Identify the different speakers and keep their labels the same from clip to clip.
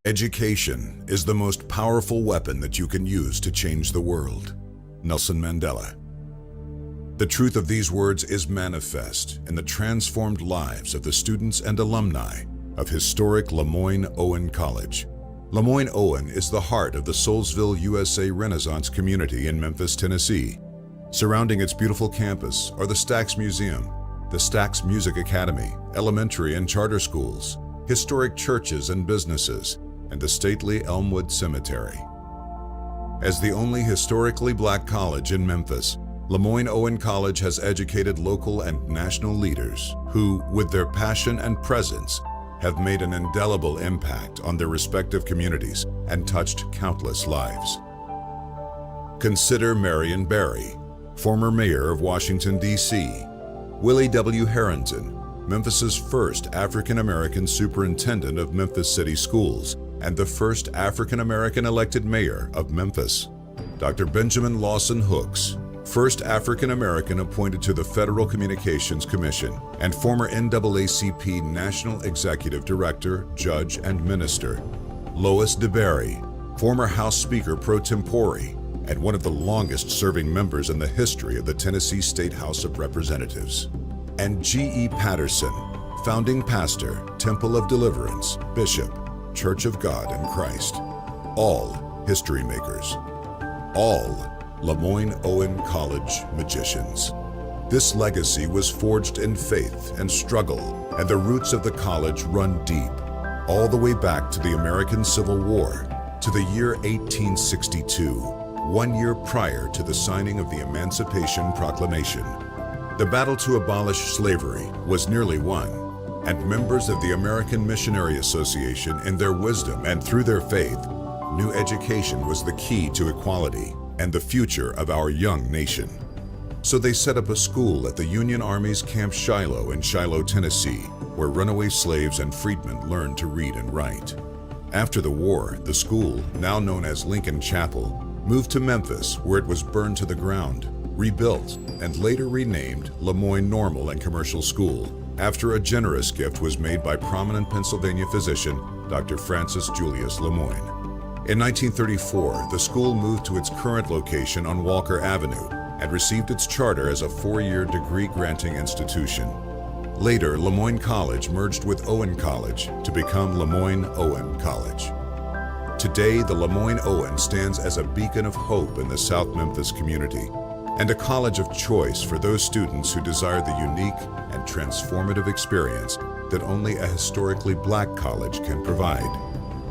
Speaker 1: Education is the most powerful weapon that you can use to change the world. Nelson Mandela. The truth of these words is manifest in the transformed lives of the students and alumni of historic Lemoyne-Owen College. Lemoyne-Owen is the heart of the Soulsville, USA Renaissance community in Memphis, Tennessee. Surrounding its beautiful campus are the Stax Museum, the Stax Music Academy, elementary and charter schools, historic churches and businesses, and the stately Elmwood Cemetery. As the only historically black college in Memphis, Lemoyne-Owen College has educated local and national leaders who, with their passion and presence, have made an indelible impact on their respective communities and touched countless lives. Consider Marion Barry, former mayor of Washington, D.C., Willie W. Harrington, Memphis's first African-American superintendent of Memphis City Schools and the first African-American elected mayor of Memphis, Dr. Benjamin Lawson Hooks, first African-American appointed to the Federal Communications Commission and former NAACP National Executive Director, Judge, and Minister, Lois DeBerry, former House Speaker pro tempore and one of the longest-serving members in the history of the Tennessee State House of Representatives, and G.E. Patterson, founding pastor, Temple of Deliverance, Bishop, Church of God in Christ, all history makers, all Lemoyne-Owen College magicians. This legacy was forged in faith and struggle, and the roots of the college run deep, all the way back to the American Civil War, to the year 1862, 1 year prior to the signing of the Emancipation Proclamation. The battle to abolish slavery was nearly won, and members of the American Missionary Association, in their wisdom and through their faith, knew education was the key to equality and the future of our young nation. So they set up a school at the Union Army's Camp Shiloh in Shiloh, Tennessee, where runaway slaves and freedmen learned to read and write. After the war, the school, now known as Lincoln Chapel, moved to Memphis, where it was burned to the ground, rebuilt, and later renamed Lemoyne Normal and Commercial School, after a generous gift was made by prominent Pennsylvania physician, Dr. Francis Julius Lemoyne. In 1934, the school moved to its current location on Walker Avenue and received its charter as a 4-year degree-granting institution. Later, Lemoyne College merged with Owen College to become Lemoyne-Owen College. Today, the Lemoyne-Owen stands as a beacon of hope in the South Memphis community and a college of choice for those students who desire the unique and transformative experience that only a historically black college can provide.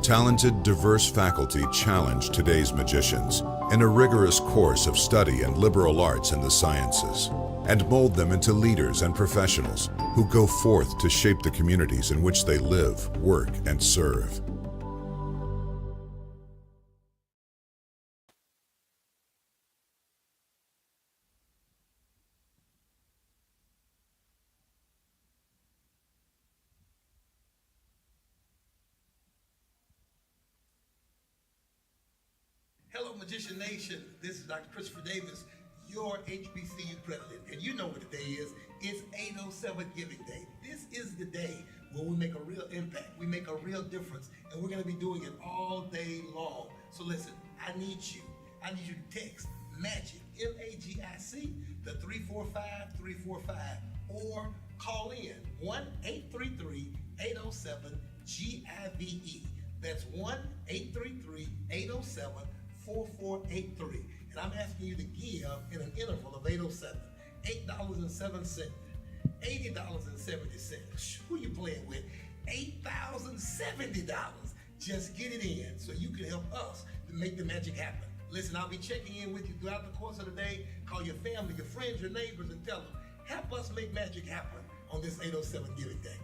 Speaker 1: Talented, diverse faculty challenge today's magicians in a rigorous course of study and liberal arts and the sciences, and mold them into leaders and professionals who go forth to shape the communities in which they live, work, and serve.
Speaker 2: Hello, Magician Nation. This is Dr. Christopher Davis, your HBCU president. And you know what the day is. It's 807 Giving Day. This is the day where we make a real impact. We make a real difference. And we're going to be doing it all day long. So listen, I need you. I need you to text MAGIC, M-A-G-I-C, to 345-345. Or call in 1-833-807-GIVE. That's 1-833-807-4483. And I'm asking you to give in an interval of 807, $8.07, $80.70. Who you playing with? $8,070. Just get it in so you can help us to make the magic happen. Listen, I'll be checking in with you throughout the course of the day. Call your family, your friends, your neighbors, and tell them, help us make magic happen on this 807 Giving Day.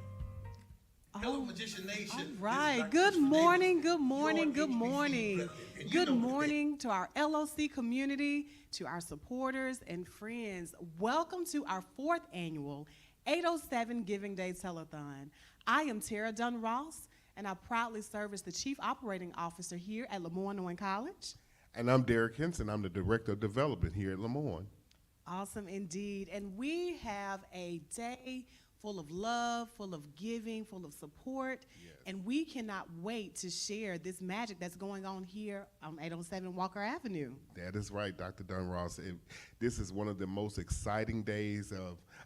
Speaker 2: Hello, Magician Nation.
Speaker 3: All right. Good morning, good morning, good morning. Good morning to our LOC community, to our supporters and friends. Welcome to our 4th annual 807 Giving Day Telethon. I am Tara Dunn Ross, and I proudly serve as the Chief Operating Officer here at Lemoyne-Owen College.
Speaker 4: And I'm Derek Henson. I'm the Director of Development here at Lemoyne.
Speaker 3: Awesome indeed. And we have a day full of love, full of giving, full of support.
Speaker 4: Yes.
Speaker 3: And we cannot wait to share this magic that's going on here on 807 Walker Avenue.
Speaker 4: That is right, Dr. Dunross. This is one of the most exciting days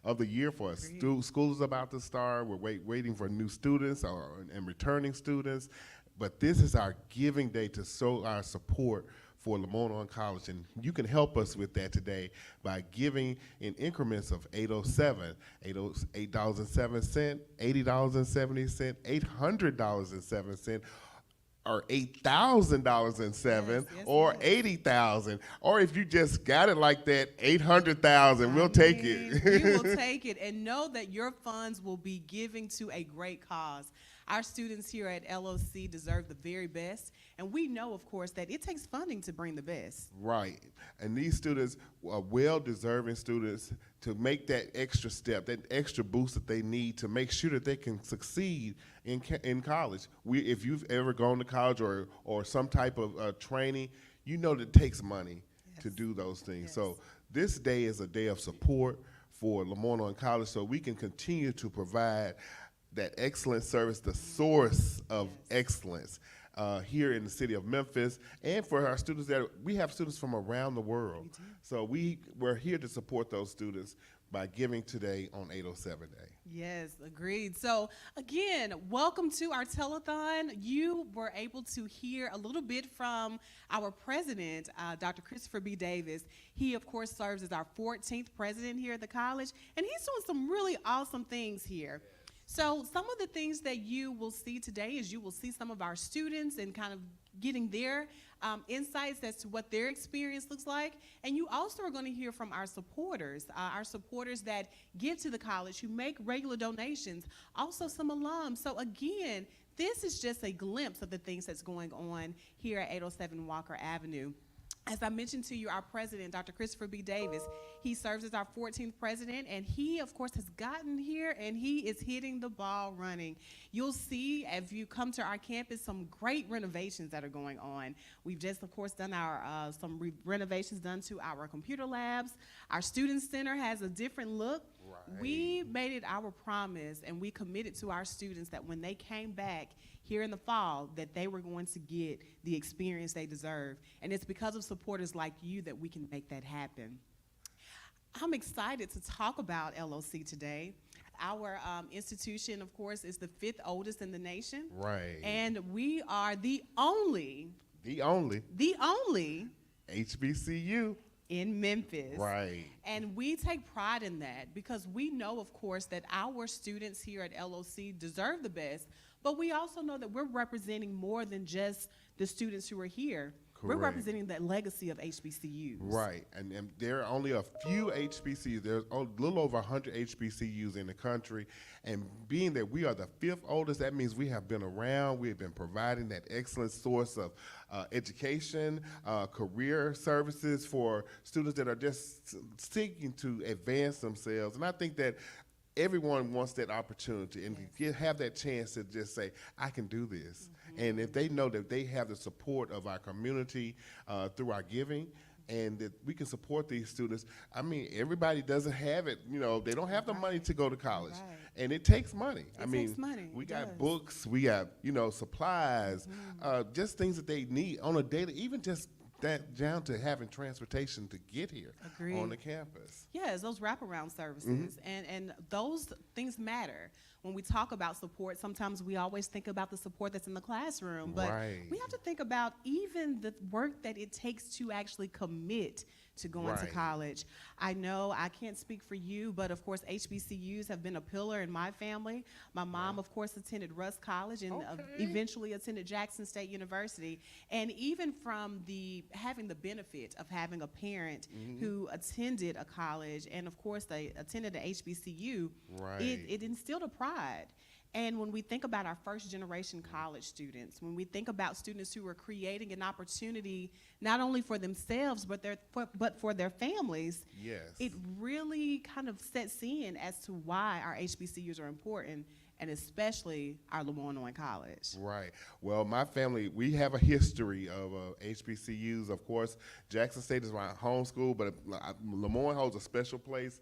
Speaker 4: of the year for us. School is about to start. We're waiting for new students and returning students. But this is our giving day to show our support for Lamont College, and you can help us with that today by giving in increments of $8.07, $8.07, $80.70, $800.07, or $8,000.07, or $80,000, or if you just got it like that, $800,000. We'll take it.
Speaker 3: We will take it, and know that your funds will be giving to a great cause. Our students here at LOC deserve the very best, and we know, of course, that it takes funding to bring the best.
Speaker 4: Right, and these students are well-deserving students to make that extra step, that extra boost that they need to make sure that they can succeed in college. If you've ever gone to college or some type of training, you know that it takes money to do those things.
Speaker 3: Yes.
Speaker 4: So this day is a day of support for Lamont College, so we can continue to provide that excellent service, the source of excellence here in the city of Memphis, and for our students we have students from around the world. So we're here to support those students by giving today on 807 Day.
Speaker 3: Yes, agreed. So again, welcome to our telethon. You were able to hear a little bit from our president, Dr. Christopher B. Davis. He, of course, serves as our 14th president here at the college, and he's doing some really awesome things here. So some of the things that you will see today is you will see some of our students and kind of getting their insights as to what their experience looks like. And you also are going to hear from our supporters that give to the college, who make regular donations, also some alums. So again, this is just a glimpse of the things that's going on here at 807 Walker Avenue. As I mentioned to you, our president, Dr. Christopher B. Davis, he serves as our 14th president, and he, of course, has gotten here, and he is hitting the ball running. You'll see, if you come to our campus, some great renovations that are going on. We've just, of course, done our renovations done to our computer labs. Our student center has a different look. Right. We made it our promise, and we committed to our students that when they came back here in the fall, that they were going to get the experience they deserve. And it's because of supporters like you that we can make that happen. I'm excited to talk about LOC today. Our institution, of course, is the 5th oldest in the nation.
Speaker 4: Right.
Speaker 3: And we are the only
Speaker 4: HBCU
Speaker 3: in Memphis.
Speaker 4: Right.
Speaker 3: And we take pride in that because we know, of course, that our students here at LOC deserve the best, but we also know that we're representing more than just the students who are here.
Speaker 4: Correct.
Speaker 3: We're representing the legacy of HBCUs.
Speaker 4: Right, and there are only a few HBCUs. There's a little over 100 HBCUs in the country, and being that we are the 5th oldest, that means we have been around, we have been providing that excellent source of education, career services for students that are just seeking to advance themselves. And I think that everyone wants that opportunity and have that chance to just say, I can do this. And if they know that they have the support of our community through our giving, and that we can support these students. I mean, everybody doesn't have it. You know, they don't have the money to go to college, and it takes money.
Speaker 3: It takes money.
Speaker 4: We got books, we got supplies, just things that they need on a daily, even just that down to having transportation to get here on the campus.
Speaker 3: Yes, those wraparound services, and those things matter. When we talk about support, sometimes we always think about the support that's in the classroom, but we have to think about even the work that it takes to actually commit to going to college. I know I can't speak for you, but of course HBCUs have been a pillar in my family. My mom, of course, attended Russ College and eventually attended Jackson State University. And even from having the benefit of having a parent who attended a college, and of course they attended an HBCU, it instilled a pride. And when we think about our first generation college students, when we think about students who are creating an opportunity not only for themselves but for their families, it really kind of sets in as to why our HBCUs are important. and especially our Lemoyne College.
Speaker 4: Right. Well, my family, we have a history of HBCUs. Of course, Jackson State is my home school, but Lemoyne holds a special place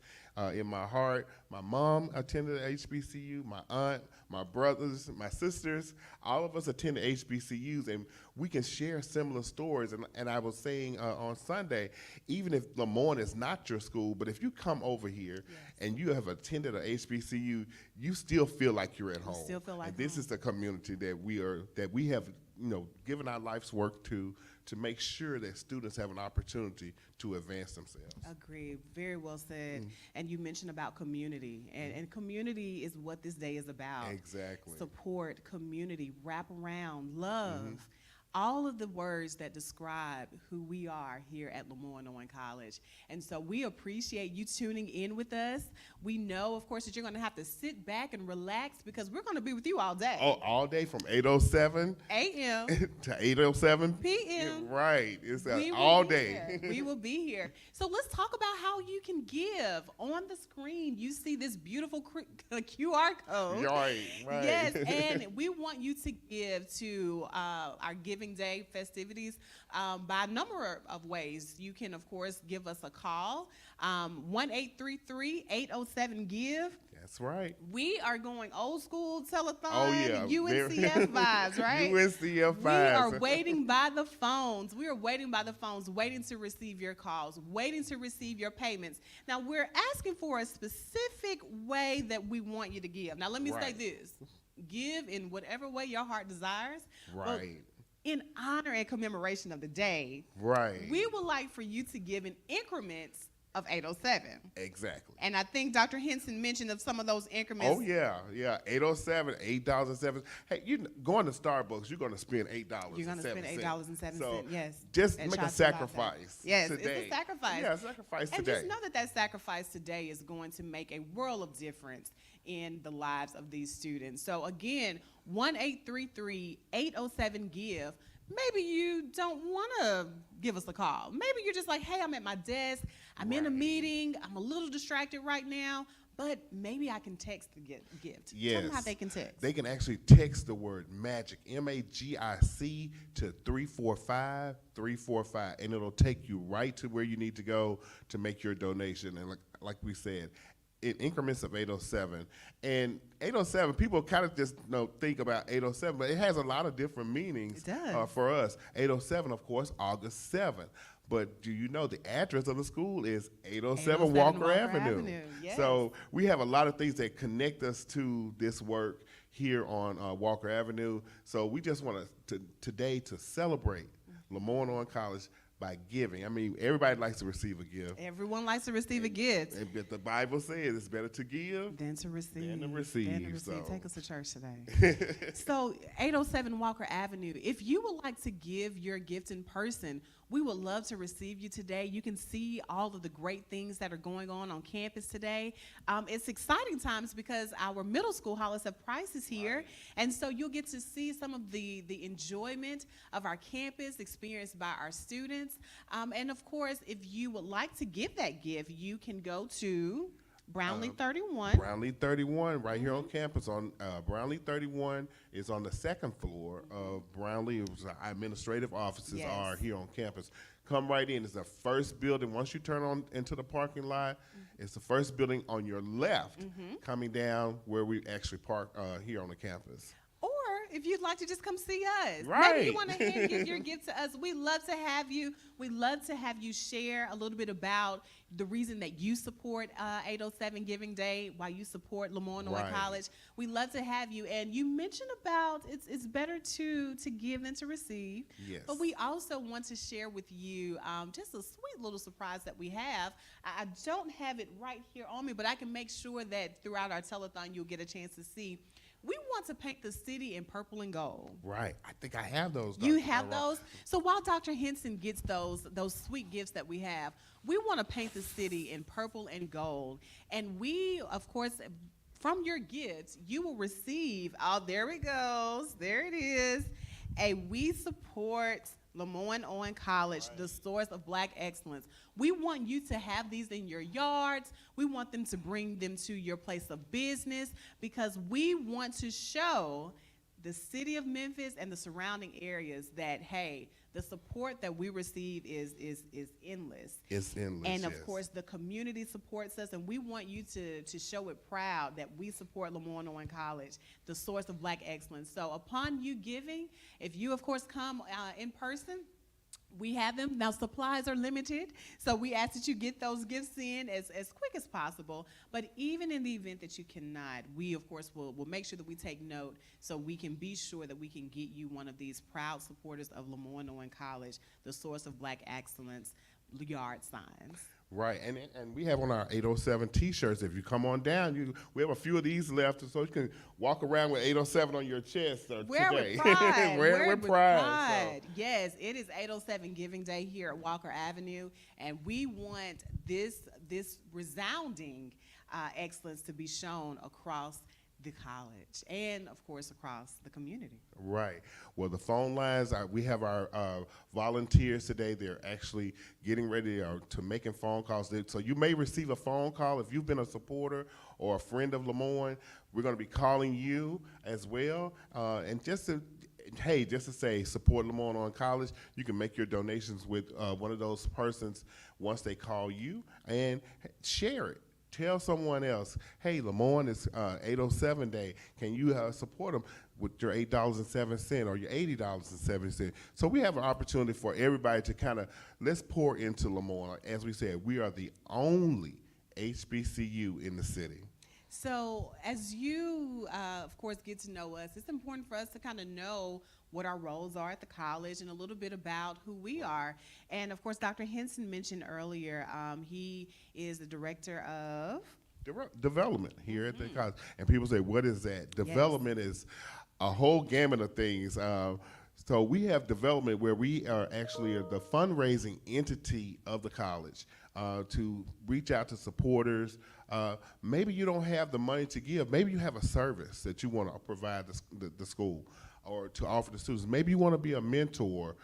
Speaker 4: in my heart. My mom attended HBCU, my aunt, my brothers, my sisters, all of us attended HBCUs, and we can share similar stories. And I was saying on Sunday, even if Lemoyne is not your school, but if you come over here and you have attended a HBCU, you still feel like you're at home.
Speaker 3: Still feel like
Speaker 4: and this
Speaker 3: home.
Speaker 4: is the community that we have given our life's work to make sure that students have an opportunity to advance themselves.
Speaker 3: Agreed. Very well said. And you mentioned about community, and community is what this day is about.
Speaker 4: Exactly.
Speaker 3: Support, community, wrap around, love. All of the words that describe who we are here at Lemoyne College. And so we appreciate you tuning in with us. We know, of course, that you're going to have to sit back and relax because we're going to be with you all day.
Speaker 4: Oh, all day from 8:07
Speaker 3: a.m.
Speaker 4: to 8:07
Speaker 3: p.m.
Speaker 4: Right. It's
Speaker 3: We will
Speaker 4: all
Speaker 3: be
Speaker 4: day.
Speaker 3: here. We will be here. So let's talk about how you can give. On the screen, you see this beautiful QR code.
Speaker 4: Right.
Speaker 3: Yes, and we want you to give to our Giving Day festivities by a number of ways. You can, of course, give us a call, 1-833-807-GIVE.
Speaker 4: That's right.
Speaker 3: We are going old school telethon,
Speaker 4: Oh, yeah.
Speaker 3: UNCF vibes, right?
Speaker 4: UNCF vibes.
Speaker 3: We are waiting by the phones. We are waiting by the phones, waiting to receive your calls, waiting to receive your payments. Now, we're asking for a specific way that we want you to give. Now, let me say this. Give in whatever way your heart desires.
Speaker 4: Right.
Speaker 3: In honor and commemoration of the day,
Speaker 4: Right.
Speaker 3: we would like for you to give in increments of 807.
Speaker 4: Exactly.
Speaker 3: And I think Dr. Henson mentioned of some of those increments.
Speaker 4: Oh, yeah. 807, $8.07. Hey, going to Starbucks, you're going to spend $8.07.
Speaker 3: You're going to spend $8.07,
Speaker 4: So
Speaker 3: yes.
Speaker 4: just
Speaker 3: And
Speaker 4: make a
Speaker 3: shots of latte.
Speaker 4: sacrifice
Speaker 3: Yes,
Speaker 4: today.
Speaker 3: it's a sacrifice.
Speaker 4: Yeah, sacrifice
Speaker 3: And
Speaker 4: today.
Speaker 3: just know that sacrifice today is going to make a world of difference in the lives of these students. So again, 1-833-807-GIVE. Maybe you don't want to give us a call. Maybe you're just like, hey, I'm at my desk. I'm in a meeting. I'm a little distracted right now. But maybe I can text the gift.
Speaker 4: Yes.
Speaker 3: Tell them how they can text.
Speaker 4: They can actually text the word MAGIC, MAGIC, to 345-345, and it'll take you right to where you need to go to make your donation. And like we said, in increments of 807. And 807, people kind of just think about 807, but it has a lot of different meanings
Speaker 3: It does.
Speaker 4: For us. 807, of course, August 7th. But do you know the address of the school is 807 Walker Avenue.
Speaker 3: Yes.
Speaker 4: So we have a lot of things that connect us to this work here on Walker Avenue. So we just want to today to celebrate Lemoyne College by giving. I mean, everybody likes to receive a gift.
Speaker 3: Everyone likes to receive a gift.
Speaker 4: But the Bible says it's better to give
Speaker 3: Than to receive.
Speaker 4: than to receive. So.
Speaker 3: Take us to church today. So 807 Walker Avenue. If you would like to give your gift in person, we would love to receive you today. You can see all of the great things that are going on campus today. It's exciting times because our middle school Hollis F. Price is here. Right. And so you'll get to see some of the enjoyment of our campus experienced by our students. And of course, if you would like to give that gift, you can go to Brownlee 31.
Speaker 4: Brownlee 31, right here on campus. On Brownlee 31 is on the second floor of Brownlee. Our administrative offices are here on campus. Come right in. It's the first building. Once you turn on into the parking lot, it's the first building on your left, coming down where we actually park here on the campus.
Speaker 3: If you'd like to just come see us.
Speaker 4: Right.
Speaker 3: Maybe you want to hand your gift to us. We'd love to have you. We'd love to have you share a little bit about the reason that you support 807 Giving Day, why you support Lemoyne College. We'd love to have you. And you mentioned about it's better to give than to receive.
Speaker 4: Yes.
Speaker 3: But we also want to share with you just a sweet little surprise that we have. I don't have it right here on me, but I can make sure that throughout our telethon you'll get a chance to see. We want to paint the city in purple and gold.
Speaker 4: Right. I think I have those.
Speaker 3: You have those? So while Dr. Henson gets those sweet gifts that we have, we want to paint the city in purple and gold. And we, of course, from your gifts, you will receive, there it goes, there it is, a We Support Lemoyne Owen College, the source of Black excellence. We want you to have these in your yards. We want them to bring them to your place of business because we want to show the city of Memphis and the surrounding areas that, hey, the support that we receive is endless.
Speaker 4: It's endless,
Speaker 3: And of
Speaker 4: yes.
Speaker 3: course, the community supports us, and we want you to show it proud that we support Lemoyne Owen College, the source of Black excellence. So upon you giving, if you, of course, come in person, we have them. Now, supplies are limited, so we ask that you get those gifts in as quick as possible. But even in the event that you cannot, we, of course, will make sure that we take note so we can be sure that we can get you one of these proud supporters of Lemoyne Owen College, the source of Black excellence, yard signs.
Speaker 4: Right, and we have on our 807 T-shirts. If you come on down, we have a few of these left, so you can walk around with 807 on your chest
Speaker 3: Wear
Speaker 4: today.
Speaker 3: with pride.
Speaker 4: Wear with pride. So.
Speaker 3: Yes, it is 807 Giving Day here at Walker Avenue, and we want this resounding excellence to be shown across the college and, of course, across the community.
Speaker 4: Right. Well, the phone lines, we have our volunteers today. They're actually getting ready to making phone calls. So you may receive a phone call if you've been a supporter or a friend of Lemoyne. We're going to be calling you as well. And just to say, support Lemoyne Owen College. You can make your donations with one of those persons once they call you and share it. Tell someone else, hey, Lemoyne is 807 Day. Can you support them with your $8.07 or your $80.07? So we have an opportunity for everybody to kind of, let's pour into Lemoyne. As we said, we are the only HBCU in the city.
Speaker 3: So as you, of course, get to know us, it's important for us to kind of know what our roles are at the college and a little bit about who we are. And, of course, Dr. Henson mentioned earlier, he is the director of
Speaker 4: Development here at the college. And people say, what is that? Development is a whole gamut of things. So we have development where we are actually the fundraising entity of the college to reach out to supporters. Maybe you don't have the money to give. Maybe you have a service that you want to provide the school or to offer the students. Maybe you want to be a mentor.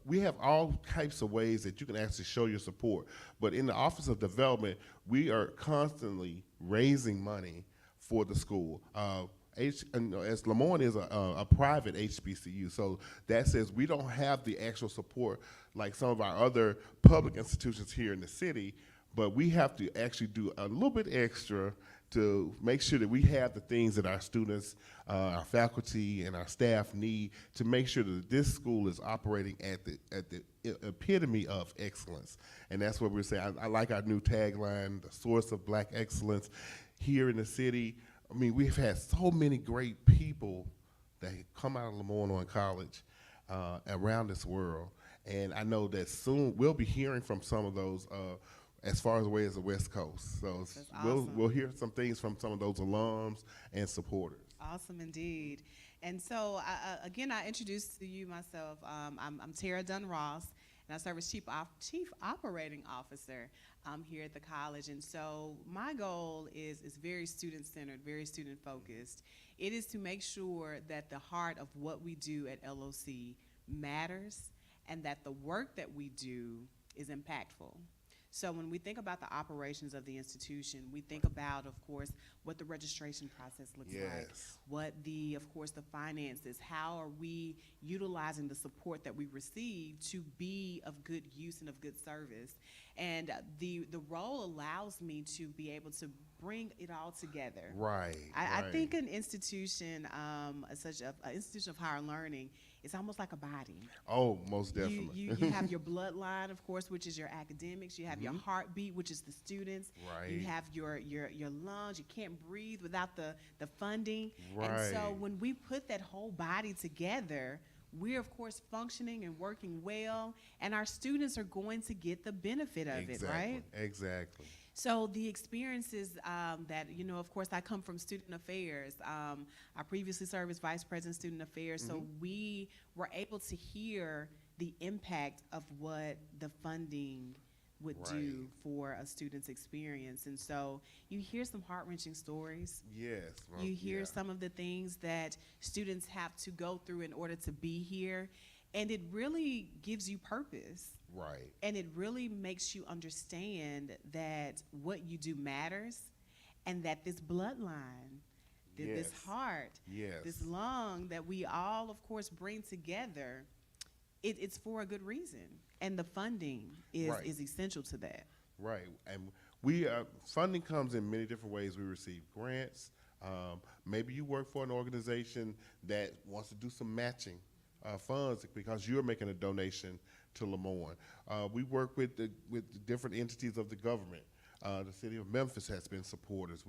Speaker 4: We have all types of ways that you can actually show your support. But in the Office of Development, we are constantly raising money for the school. As Lemoyne is a private HBCU, so that says we don't have the actual support like some of our other public institutions here in the city, but we have to actually do a little bit extra to make sure that we have the things that our students, our faculty, and our staff need to make sure that this school is operating at the epitome of excellence. And that's what we're saying. I like our new tagline, the source of Black excellence here in the city. I mean, we've had so many great people that come out of Lemoyne Owen College around this world. And I know that soon we'll be hearing from some of those as far away as the West Coast. So
Speaker 3: awesome.
Speaker 4: we'll hear some things from some of those alums and supporters.
Speaker 3: Awesome indeed. And so, again, I introduced to you myself. I'm Tara Dunn Ross, and I serve as Chief Operating Officer here at the college. And so my goal is very student-centered, very student-focused. It is to make sure that the heart of what we do at LOC matters and that the work that we do is impactful. So when we think about the operations of the institution, we think about, of course, what the registration process looks like, what of course, the finances, how are we utilizing the support that we receive to be of good use and of good service. And the role allows me to be able to bring it all together.
Speaker 4: Right.
Speaker 3: I think an institution, such an institution of higher learning, it's almost like a body.
Speaker 4: Oh, most definitely.
Speaker 3: You have your bloodline, of course, which is your academics. You have your heartbeat, which is the students.
Speaker 4: Right.
Speaker 3: You have your lungs. You can't breathe without the funding.
Speaker 4: Right.
Speaker 3: And so when we put that whole body together, we're, of course, functioning and working well, and our students are going to get the benefit of it, right?
Speaker 4: Exactly.
Speaker 3: So the experiences that, of course, I come from student affairs. I previously served as vice president of student affairs, so we were able to hear the impact of what the funding would do for a student's experience. And so you hear some heart-wrenching stories.
Speaker 4: Yes.
Speaker 3: You hear some of the things that students have to go through in order to be here. And it really gives you purpose.
Speaker 4: Right.
Speaker 3: And it really makes you understand that what you do matters, and that this bloodline, this
Speaker 4: Yes.
Speaker 3: heart,
Speaker 4: Yes.
Speaker 3: this lung that we all, of course, bring together, it's for a good reason. And the funding
Speaker 4: Right.
Speaker 3: is essential to that.
Speaker 4: Right, and we funding comes in many different ways. We receive grants. Maybe you work for an organization that wants to do some matching funds because you're making a donation to Lemoyne. We work with the different entities of the government. The city of Memphis has been supporters.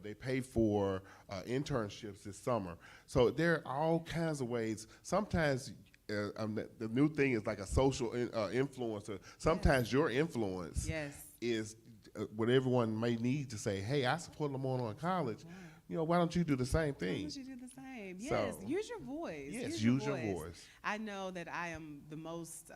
Speaker 4: They pay for internships this summer. So there are all kinds of ways. Sometimes the new thing is like a social influencer. Sometimes your influence
Speaker 3: Yes.
Speaker 4: is what everyone may need to say, hey, I support Lemoyne on college. Why don't you do the same
Speaker 3: Why
Speaker 4: thing?
Speaker 3: don't you do the same?
Speaker 4: So-
Speaker 3: Yes, use your voice.
Speaker 4: Yes, use your voice.
Speaker 3: I know that I am the most,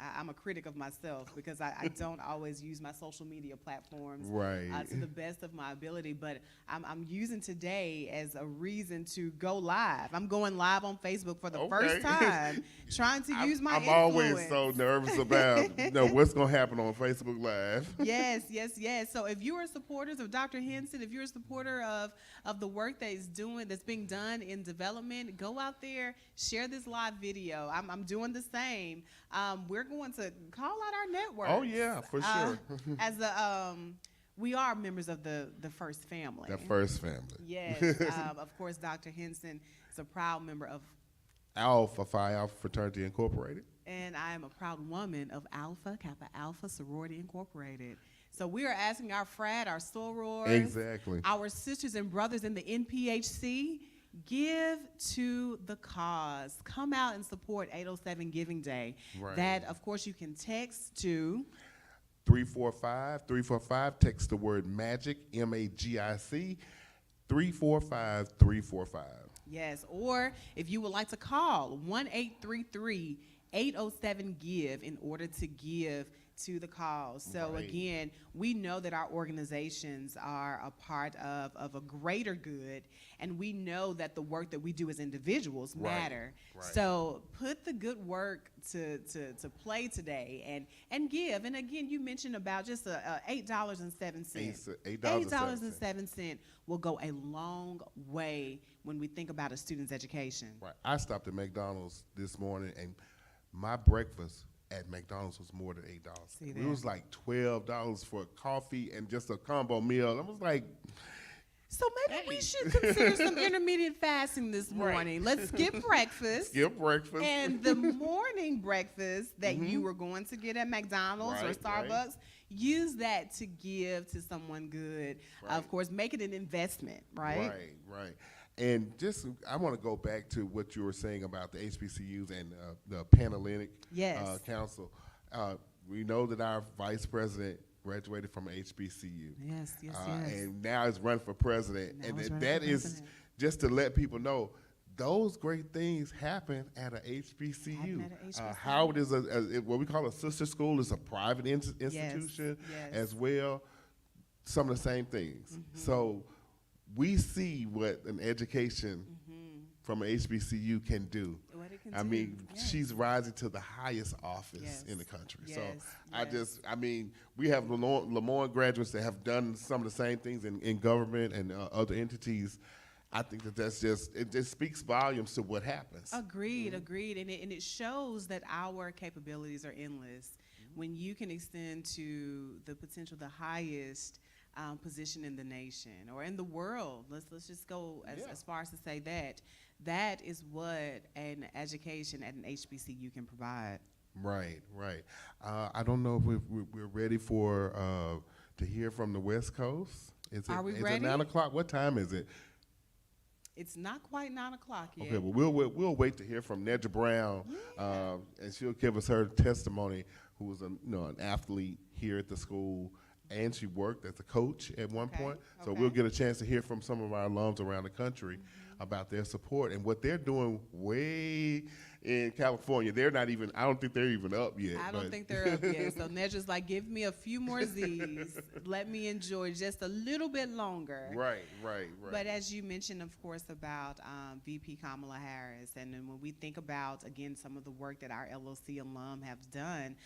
Speaker 3: I'm a critic of myself because I don't always use my social media platforms
Speaker 4: Right.
Speaker 3: to the best of my ability, but I'm using today as a reason to go live. I'm going live on Facebook for the
Speaker 4: Okay.
Speaker 3: first time, trying to use my
Speaker 4: I'm
Speaker 3: influence.
Speaker 4: always so nervous about what's going to happen on Facebook Live.
Speaker 3: Yes, yes, yes. So if you are supporters of Dr. Henson, if you're a supporter of the work that's being done in development, go out there, share this live video. I'm doing the same. We're going to call out our network.
Speaker 4: Oh, yeah, for sure.
Speaker 3: As we are members of the First Family.
Speaker 4: The First Family.
Speaker 3: Yes. Of course, Dr. Henson is a proud member of,
Speaker 4: Alpha Phi Alpha Fraternity Incorporated.
Speaker 3: and I am a proud woman of Alpha Kappa Alpha Sorority Incorporated. So we are asking our frat, our sorors,
Speaker 4: Exactly.
Speaker 3: our sisters and brothers in the NPHC, give to the cause. Come out and support 807 Giving Day.
Speaker 4: Right.
Speaker 3: That, of course, you can text to
Speaker 4: 345. Text the word MAGIC, MAGIC, 345-345.
Speaker 3: yes, or if you would like to call 1-833-807-GIVE in order to give to the cause. So
Speaker 4: Right.
Speaker 3: again, we know that our organizations are a part of a greater good, and we know that the work that we do as individuals
Speaker 4: Right.
Speaker 3: matter.
Speaker 4: Right.
Speaker 3: So put the good work to play today and give. And again, you mentioned about just $8.07. $8.07 will go a long way when we think about a student's education.
Speaker 4: Right. I stopped at McDonald's this morning, and my breakfast at McDonald's was more than $8.
Speaker 3: See
Speaker 4: It
Speaker 3: that?
Speaker 4: was like $12 for coffee and just a combo meal. I was like,
Speaker 3: So maybe we should consider some intermediate fasting this
Speaker 4: Right.
Speaker 3: morning. Let's skip breakfast.
Speaker 4: skip breakfast.
Speaker 3: And the morning breakfast that you were going to get at McDonald's or
Speaker 4: Right,
Speaker 3: Starbucks,
Speaker 4: right.
Speaker 3: use that to give to someone good.
Speaker 4: Right.
Speaker 3: Of course, make it an investment, right?
Speaker 4: Right. And just, I want to go back to what you were saying about the HBCUs and the Panhellenic
Speaker 3: Yes.
Speaker 4: Council. We know that our vice president graduated from HBCU.
Speaker 3: Yes, yes, yes.
Speaker 4: And now is running for president.
Speaker 3: Now
Speaker 4: And
Speaker 3: he's
Speaker 4: that
Speaker 3: running for
Speaker 4: is
Speaker 3: president.
Speaker 4: just to let people know, those great things happen at a HBCU.
Speaker 3: Happen at a HBCU.
Speaker 4: Howard is what we call a sister school. It's a private institution
Speaker 3: yes.
Speaker 4: as well. Some of the same things. So we see what an education from an HBCU can do.
Speaker 3: What it can
Speaker 4: I
Speaker 3: do,
Speaker 4: mean,
Speaker 3: yes.
Speaker 4: she's rising to the highest office
Speaker 3: Yes,
Speaker 4: in the country.
Speaker 3: yes,
Speaker 4: So we have Lemoyne graduates that have done some of the same things in government and other entities. I think it just speaks volumes to what happens.
Speaker 3: Agreed. And it shows that our capabilities are endless. When you can extend to the potential, the highest position in the nation or in the world, let's just go as far as to say that is what an education at an HBCU can provide.
Speaker 4: Right. I don't know if we're ready for to hear from the West Coast.
Speaker 3: Are we
Speaker 4: is
Speaker 3: ready?
Speaker 4: it 9 o'clock? What time is it?
Speaker 3: It's not quite 9 o'clock yet.
Speaker 4: Okay, well, we'll wait to hear from Nedra Brown, and she'll give us her testimony. Who was an athlete here at the school, and she worked as a coach at one point. So
Speaker 3: okay.
Speaker 4: we'll get a chance to hear from some of our alums around the country. about their support and what they're doing way in California. They're not even, I don't think they're even up yet.
Speaker 3: I don't think they're up yet. So they're just like, give me a few more Z's. Let me enjoy just a little bit longer.
Speaker 4: Right.
Speaker 3: But as you mentioned, of course, about VP Kamala Harris, and then when we think about, again, some of the work that our LOC alum have done,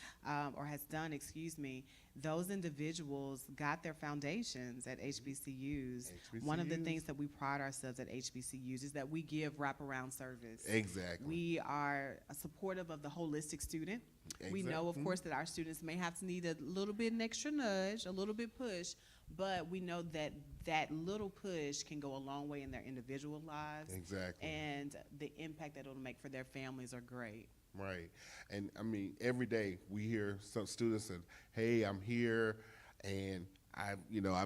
Speaker 3: those individuals got their foundations at HBCUs. One of the things that we pride ourselves at HBCUs is that we give wraparound service.
Speaker 4: Exactly.
Speaker 3: We are supportive of the holistic student. We know, of course, that our students may have to need a little bit an extra nudge, a little bit push, but we know that that little push can go a long way in their individual lives.
Speaker 4: Exactly.
Speaker 3: And the impact that it'll make for their families are great.
Speaker 4: Right. And I mean, every day we hear some students say, hey, I'm here and I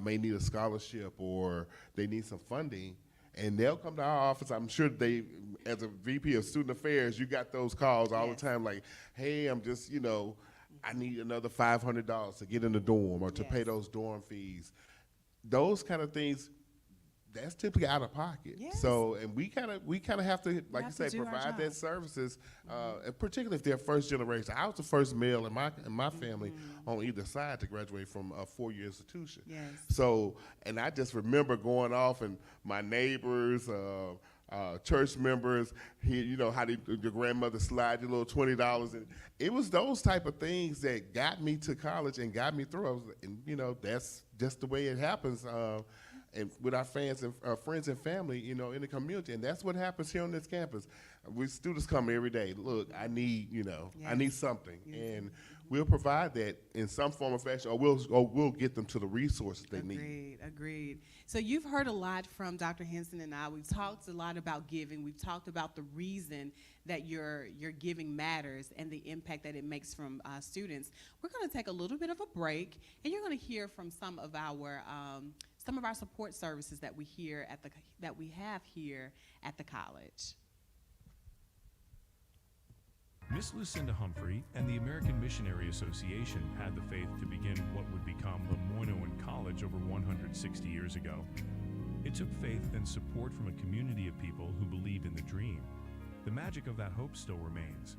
Speaker 4: may need a scholarship or they need some funding. And they'll come to our office. I'm sure they, as a VP of Student Affairs, you got those calls all the time like, hey, I'm just, I need another $500 to get in the dorm or to pay those dorm fees. Those kind of things, that's typically out of pocket.
Speaker 3: Yes.
Speaker 4: So, and we kind of have to, like you say, provide that services, and particularly if they're first generation. I was the first male in my family on either side to graduate from a 4-year institution.
Speaker 3: Yes.
Speaker 4: So, and I just remember going off and my neighbors, church members, how your grandmother slide your little $20, and it was those type of things that got me to college and got me through. And that's just the way it happens. And with our fans and friends and family, in the community, and that's what happens here on this campus. We students come every day. Look, I need, I need something, and we'll provide that in some form or fashion, or we'll get them to the resources they need.
Speaker 3: Agreed. So you've heard a lot from Dr. Henson and I. We've talked a lot about giving. We've talked about the reason that your giving matters and the impact that it makes from students. We're going to take a little bit of a break, and you're going to hear from some of our support services that we have here at the college.
Speaker 5: Miss Lucinda Humphrey and the American Missionary Association had the faith to begin what would become Lemoyne-Owen College over 160 years ago. It took faith and support from a community of people who believed in the dream. The magic of that hope still remains.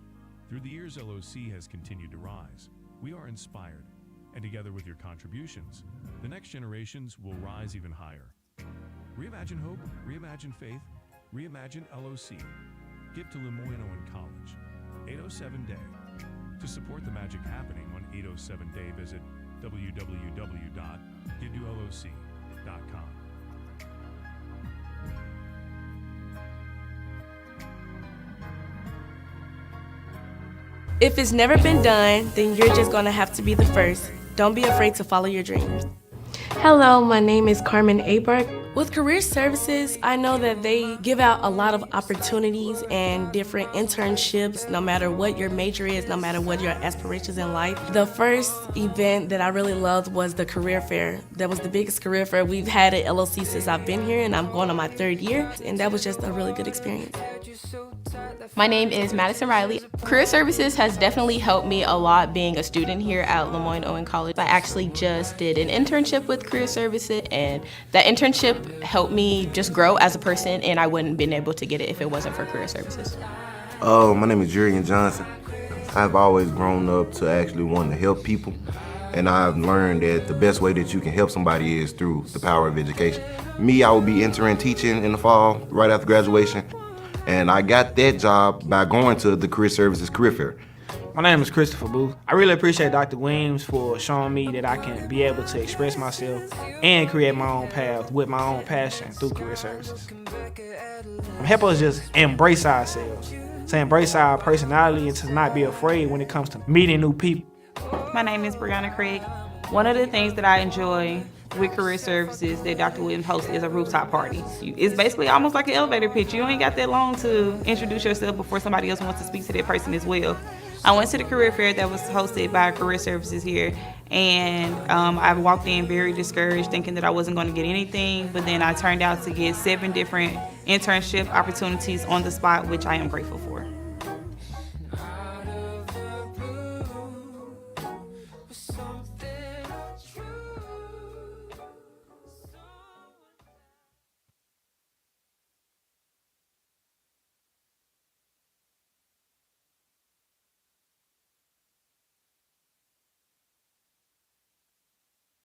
Speaker 5: Through the years, LOC has continued to rise. We are inspired, and together with your contributions, the next generations will rise even higher. Reimagine hope, reimagine faith, reimagine LOC. Give to Lemoyne-Owen College. 807 Day. To support the magic happening on 807 Day, visit www.givetoloc.com.
Speaker 6: If it's never been done, then you're just going to have to be the first. Don't be afraid to follow your dreams. Hello, my name is Carmen Abark. With Career Services, I know that they give out a lot of opportunities and different internships, no matter what your major is, no matter what your aspirations in life. The first event that I really loved was the career fair. That was the biggest career fair we've had at LOC since I've been here, and I'm going on my 3rd year, and that was just a really good experience.
Speaker 7: My name is Madison Riley. Career Services has definitely helped me a lot being a student here at Lemoyne-Owen College. I actually just did an internship with Career Services, and that internship helped me just grow as a person, and I wouldn't have been able to get it if it wasn't for Career Services.
Speaker 8: My name is Julian Johnson. I've always grown up to actually want to help people, and I've learned that the best way that you can help somebody is through the power of education. Me, I will be entering teaching in the fall, right after graduation. And I got that job by going to the Career Services Career Fair.
Speaker 9: My name is Christopher Booth. I really appreciate Dr. Williams for showing me that I can be able to express myself and create my own path with my own passion through Career Services. Help us just embrace ourselves, to embrace our personality and to not be afraid when it comes to meeting new people.
Speaker 10: My name is Brianna Craig. One of the things that I enjoy with Career Services that Dr. Williams hosts is a rooftop party. It's basically almost like an elevator pitch. You ain't got that long to introduce yourself before somebody else wants to speak to that person as well. I went to the career fair that was hosted by Career Services here, and I walked in very discouraged, thinking that I wasn't going to get anything, but then I turned out to get 7 different internship opportunities on the spot, which I am grateful for.